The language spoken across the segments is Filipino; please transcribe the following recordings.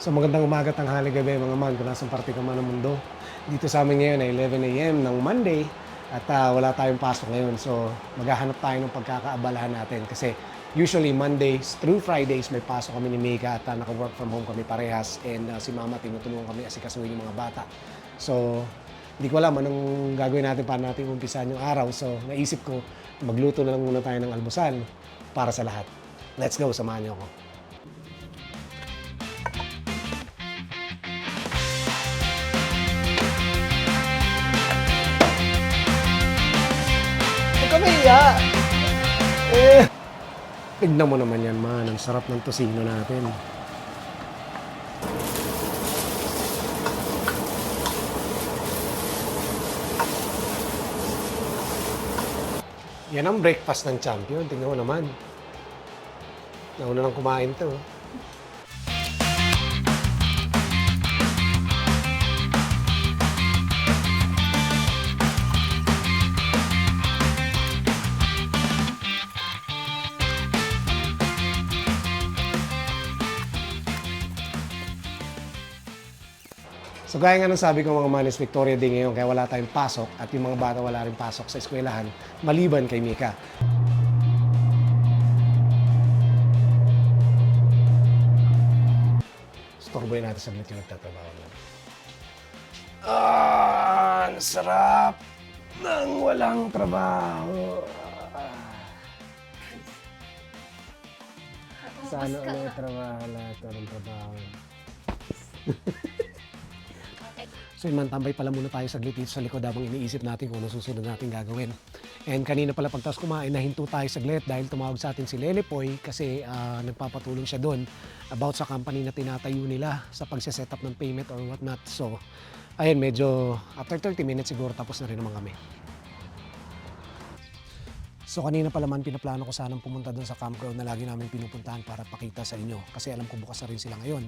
So magandang umaga, tanghali, gabi mga man kung nasang parte ka man ng mundo. Dito sa amin ngayon ay 11 AM ng Monday at wala tayong pasok ngayon. So maghahanap tayo ng pagkakaabalahan natin kasi usually Mondays through Fridays may pasok kami ni Mika at naka-work from home kami parehas and si Mama tinutulungan kami asikasuhin yung mga bata. So hindi ko alam anong gagawin natin para natin umpisahan yung araw. So naisip ko magluto na lang muna tayo ng almusal para sa lahat. Let's go, samahan niyo ako. Kamahiya! Eh, tignan mo naman yan, man. Ang sarap ng tosino natin. Yan ang breakfast ng champion. Tingnan mo naman. Nauna nang kumain to. So gaya nga ng sabi ko mga manis, Victoria Day ngayon kaya wala tayong pasok at yung mga bata wala rin pasok sa eskwelahan maliban kay Mika. Storboy natin saglit yung nagtatrabaho na. Ang sarap ng walang trabaho. Sana ulit trabaho lahat, walang trabaho. So yun man, tambay pala muna tayo saglit dito sa likod habang iniisip natin kung ano susunod natin gagawin. And kanina pala pagtas kumain, nahinto tayo saglit dahil tumawag sa atin si Lelepoy kasi nagpapatulong siya doon about sa company na tinatayo nila sa pagsiset up ng payment or whatnot. So ayun, medyo after 30 minutes siguro tapos na rin naman kami. So kanina pala man pinaplano ko sanang pumunta doon sa campground na lagi namin pinupuntahan para pakita sa inyo kasi alam ko bukas na rin sila ngayon.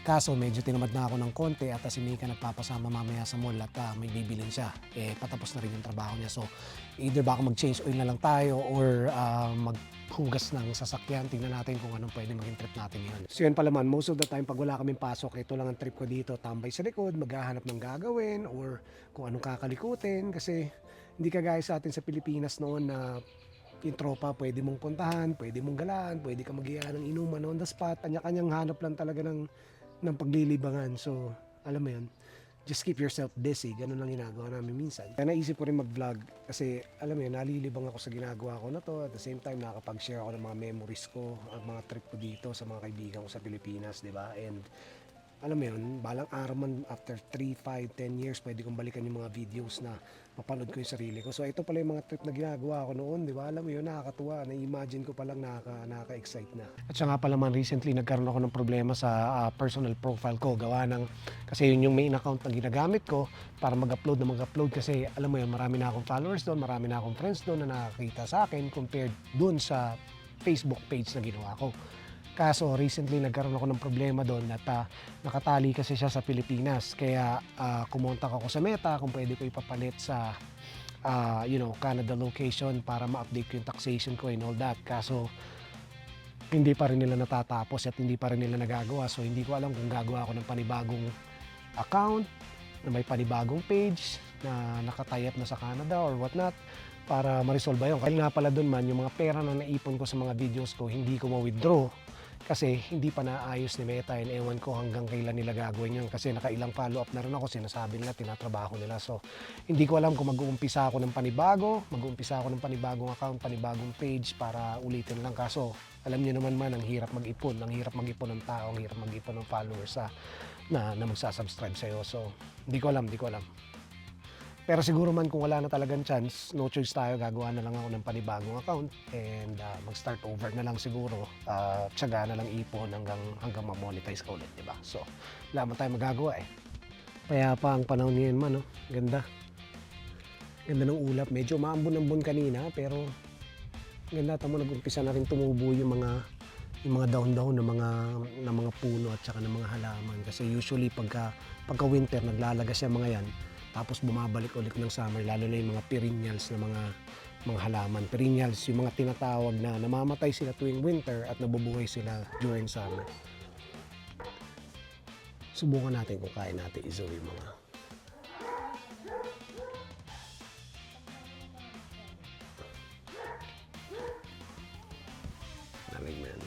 Kaso medyo tinamad na ako ng konti at si Mika nagpapasama mamaya sa mall at may bibilin siya. Patapos na rin yung trabaho niya. So either baka mag-change oil na lang tayo or maghugas ng sasakyan. Tingnan natin kung anong pwede maging trip natin yun. So yun pala man, most of the time pag wala kaming pasok, ito lang ang trip ko dito. Tambay sa likod, maghahanap ng gagawin or kung anong kakalikutin kasi hindi kagaya sa atin sa Pilipinas noon na yung tropa pwede mong puntahan, pwede mong galaan, pwede ka mag-iya ng inuman on the spot. Kanya-kanyang hanap lang talaga ng paglilibangan. So, alam mo yun, just keep yourself busy. Ganun lang ginagawa namin minsan. Kaya naisip ko rin mag-vlog kasi alam mo yun, nalilibang ako sa ginagawa ko na to. At the same time, nakakapag-share ako ng mga memories ko, ang mga trip ko dito sa mga kaibigan ko sa Pilipinas, di ba? And alam mo yun, balang araw man after 3, 5, 10 years, pwede kong balikan yung mga videos na mapanood ko yung sarili ko. So ito pala yung mga trip na ginagawa ko noon, di ba? Alam mo yun, nakakatuwa. Na-imagine ko palang nakaka-excite na. At siya nga pala man, recently nagkaroon ako ng problema sa personal profile ko. Gawa ng, kasi yun yung main account na ginagamit ko para mag-upload na mag-upload. Kasi alam mo yun, marami na akong followers doon, marami na akong friends doon na nakakita sa akin compared doon sa Facebook page na ginawa ko. Kaso recently nagkaroon ako ng problema doon at nakatali kasi siya sa Pilipinas. Kaya kumontak ako sa Meta kung pwede ko ipapalit sa Canada location para ma-update ko yung taxation ko and all that. Kaso hindi pa rin nila natatapos at hindi pa rin nila nagagawa. So hindi ko alam kung gagawa ako ng panibagong account na may panibagong page na nakatie-up na sa Canada or whatnot para ma-resolve yun. Kaya nga pala doon man, yung mga pera na naipon ko sa mga videos ko, hindi ko ma-withdraw kasi hindi pa naayos ni Meta and ewan ko hanggang kailan nila gagawin yun kasi nakailang follow-up na rin ako, sinasabi nila, tinatrabaho nila. So, hindi ko alam kung mag-uumpisa ako ng panibagong account, panibagong page para ulitin lang. Kaso, alam niyo naman man, ang hirap mag-ipon ng tao, ang hirap mag-ipon ng followers na magsasubscribe sa'yo. So, hindi ko alam. Pero siguro man kung wala na talagang chance, no choice tayo, gagawa na lang ako ng panibagong account and mag-start over na lang siguro. Tiyaga na lang ipon hanggang ma-monetize ka ulit, di ba? So, wala man tayo magagawa eh. Kaya pa ang panahon ngayon man, no? Ganda. Ganda ng ulap. Medyo maambon-ambon kanina, pero ganda. Tamo nag-umpisa na rin tumubo yung mga dahon-dahon ng mga puno at saka ng mga halaman. Kasi usually pagka winter, naglalagas yung mga yan. Tapos bumabalik ulit ng summer, lalo na yung mga perennials na mga halaman. Perennials, yung mga tinatawag na namamatay sila tuwing winter at nabubuhay sila during summer. Subukan natin kung kaya natin i-zoom yung mga lamig na yan.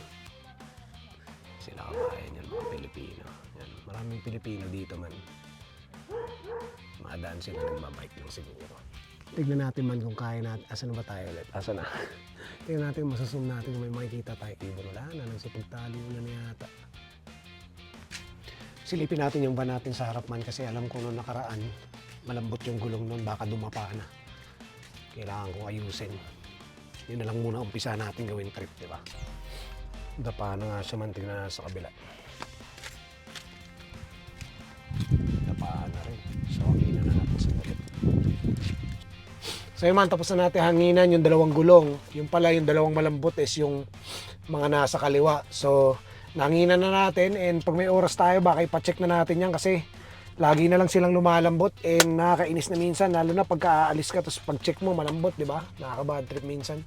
Sila kabayan yan, mga Pilipino. Yan. Maraming Pilipino dito man. Maadaan sila nagbabike lang siguro. Tignan natin man kung kaya natin. Asa na ba tayo ulit? Asa na? Tignan natin, masusum natin kung may makikita tayo. Ibon wala na, nagsipagtali na yata. Silipin natin yung van natin sa harap man kasi alam ko nung nakaraan, malambot yung gulong nun, baka dumapa na. Kailangan kong ayusin. Yun na lang muna umpisa natin gawin trip, di ba? Dapa na nga siya man, tignan na sa kabila. Dapa na rin. So, hangin na natin sa ulit. So yun man, tapos na natin hanginan yung dalawang gulong. Yung pala yung dalawang malambot is yung mga nasa kaliwa. So, nanginan na natin and pag may oras tayo, baka ipacheck na natin yan kasi lagi na lang silang lumalambot and nakakainis na minsan, lalo na pagka aalis ka tapos pag check mo malambot, di ba? Nakaka-bad trip minsan.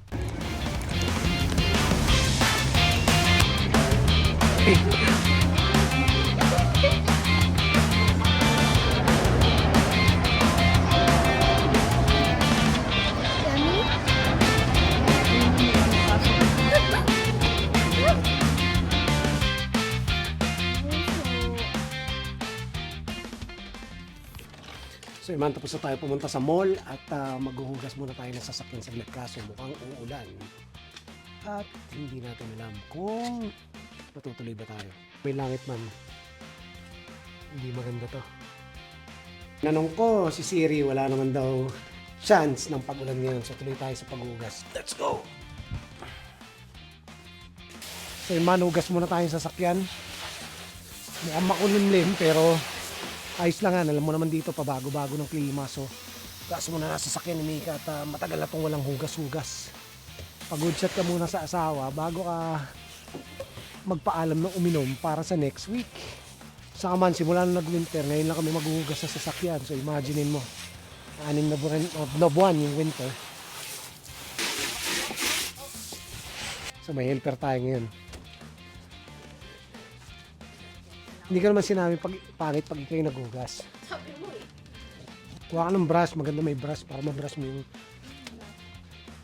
So yun man, tapos na tayo pumunta sa mall at maghuhugas muna tayo ng sasakyan saglit kaso mukhang uulan. At hindi natin alam kung matutuloy ba tayo. May langit man. Hindi maganda to. Nanong ko si Siri, wala naman daw chance ng pag-ulan ngayon. So tuloy tayo sa paghuhugas. Let's go! So yun man, hugas muna tayo sa sasakyan. Mukhang makulimlim pero ayos lang yan, alam mo naman dito pabago-bago ng klima, so gas muna na sasakyan ni Mika at matagal na itong walang hugas-hugas. Pag-good shot ka muna sa asawa bago ka magpaalam ng uminom para sa next week. Saka man, simula na nag-winter, ngayon lang kami maghuhugas sa sasakyan, so imaginein mo, 6 na buwan yung winter. So may helper tayo ngayon. Hindi ka naman sinabi pangit pag ikaw yung naghugas. Sabi mo eh. Kuha ka ng brush, maganda may brush para mabrush mo yung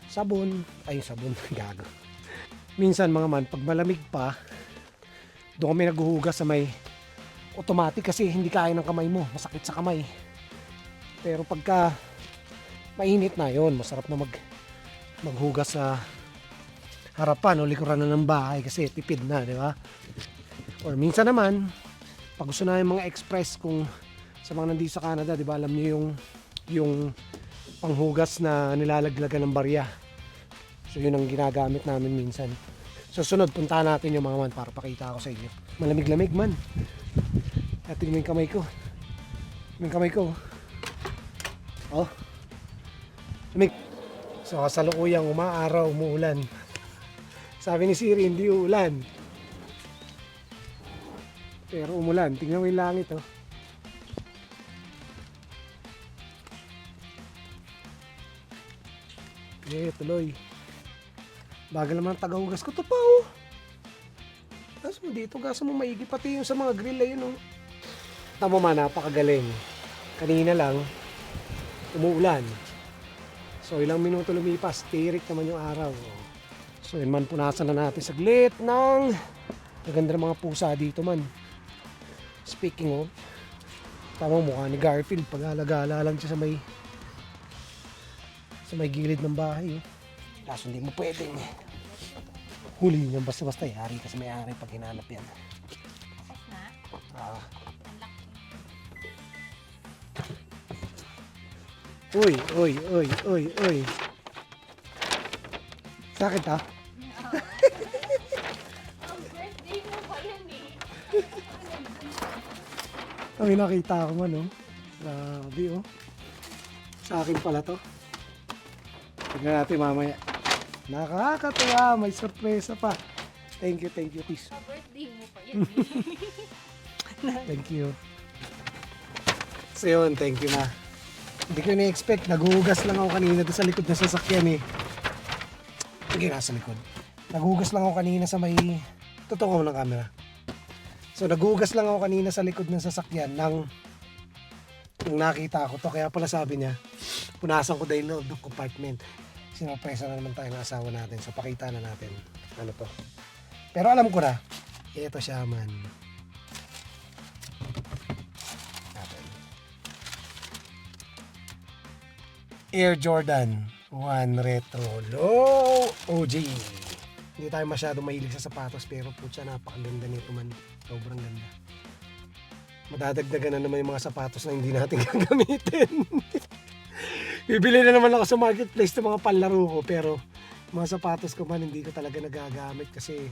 sabon. Ay, sabon, gago. Minsan mga man, pag malamig pa, doon kami naghuhugas sa may automatic kasi hindi kaya ng kamay mo, masakit sa kamay. Pero pagka mainit na yon, masarap na maghugas sa harapan o likuran na ng bahay kasi tipid na, di ba? Or minsan naman, pag gusto na yung mga express kung sa mga nandito sa Canada, di ba, alam niyo yung panghugas na nilalaglagan ng barya. So yun ang ginagamit namin minsan. So sunod, puntahan natin yung mga man para pakita ko sa inyo. Malamig-lamig man. At tingnan yung kamay ko. Yung kamay ko. Oh. Lamig. So kasalukuyang umaaraw, umuulan. Sabi ni Siri, hindi uulan. Pero umulan. Tingnan mo yung langit, oh. Okay, tuloy. Bagal naman ang tagahugas ko. Ito pa, oh. Gaso mo dito. Gaso mo maigi. Pati yung sa mga grill, ayun, oh. Tama man, napakagaling. Kanina lang, umuulan. So, ilang minuto lumipas. Tirik naman yung araw. Oh. So, yun man, punasan na natin saglit ng maganda ng mga pusa dito man. Speaking of, tama mukha ni Garfield, pag-alagala lang siya sa may gilid ng bahay. Oh. Kaso hindi mo pwedeng huli niyan basta-basta. Yari kasi may-ari pag hinanap yan. Uy. Sakit ha? Birthday mo ba yan eh? Ay, nakita ko man, oh. Grabe, oh. Sa akin pala to. Tignan natin mamaya. Nakakatuwa, may sorpresa pa. Thank you, please. Sa birthday mo pa yan eh. Thank you. So yun, thank you, ma. Hindi ko na-expect, naghuhugas lang ako kanina doon sa likod ng sasakyan eh. Sige, nasa likod. Naghuhugas lang ako kanina sa may... Totoo ko ng camera. So nagugas lang ako kanina sa likod ng sasakyan nang nakita ko to. Kaya pala sabi niya, punasan ko dahil loob ng compartment. Sinurpresa na naman tayo ng asawa natin. So pakita na natin ano to. Pero alam ko na, ito siya man. Natin. Air Jordan 1 Retro Low OG. Hindi tayo masyado mahilig sa sapatos pero putya napakaganda nito man. Sobrang ganda. Madadagdagan na naman yung mga sapatos na hindi natin gagamitin. Bibili na naman ako sa marketplace ng mga panlaro ko pero mga sapatos ko man hindi ko talaga nagagamit kasi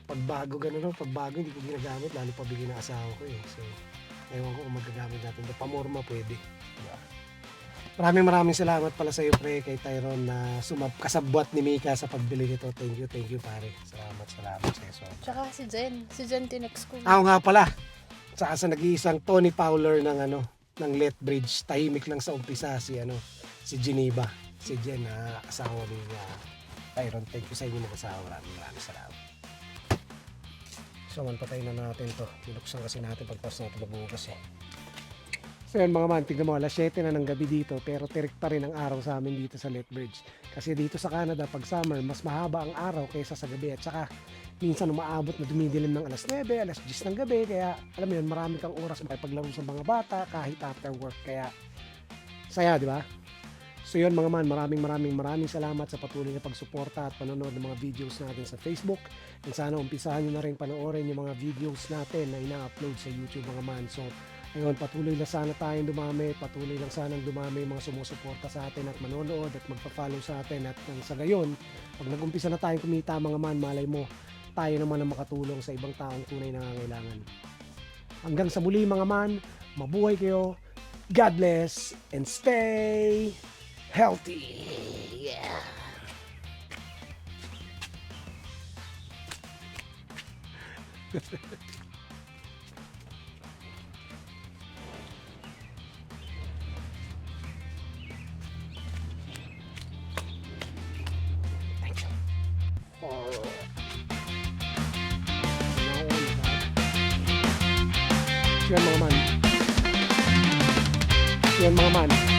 pag bago hindi ko ginagamit lalo pa bigay ng asawa ko eh. So ewan ko kung magagamit natin. Pamorma pwede. Diba? Maraming salamat pala sa iyo pre kay Tyrone na kasabwat ni Mika sa pagbili nito. Thank you pare. Salamat sa iyo. So, Tsaka si Jen tinext ko. nga pala. Saka sa nag-iisang Tony Fowler ng Lethbridge, tahimik lang sa umpisa si Geneva, si Jen na asawa ni Tyrone. Thank you sa inyo mag-asawa. Maraming salamat. So, patay na natin to. Binuksan kasi natin pagpas natin magbukas eh. So yun mga man, tignan mo, alas 7 na ng gabi dito pero tirik pa rin ang araw sa amin dito sa Lethbridge. Kasi dito sa Canada, pag summer, mas mahaba ang araw kaysa sa gabi at saka minsan umaabot na dumidilim ng alas 9, alas 10 ng gabi. Kaya alam mo yun, marami kang oras makipaglaro sa mga bata kahit after work. Kaya saya, di ba? So yun mga man, maraming salamat sa patuloy na pagsuporta at panonood ng mga videos natin sa Facebook. And sana umpisahan nyo na rin panoorin yung mga videos natin na ina-upload sa YouTube mga man. So ngayon, patuloy lang sana tayong dumami, patuloy lang sanang dumami yung mga sumusuporta sa atin at manonood at magpa-follow sa atin at nang sa gayon, pag nag-umpisa na tayong kumita mga man, malay mo, tayo naman ang makatulong sa ibang taong tunay na nangangailangan. Hanggang sa muli mga man, mabuhay kayo, God bless, and stay healthy! Yeah! Yan mga man.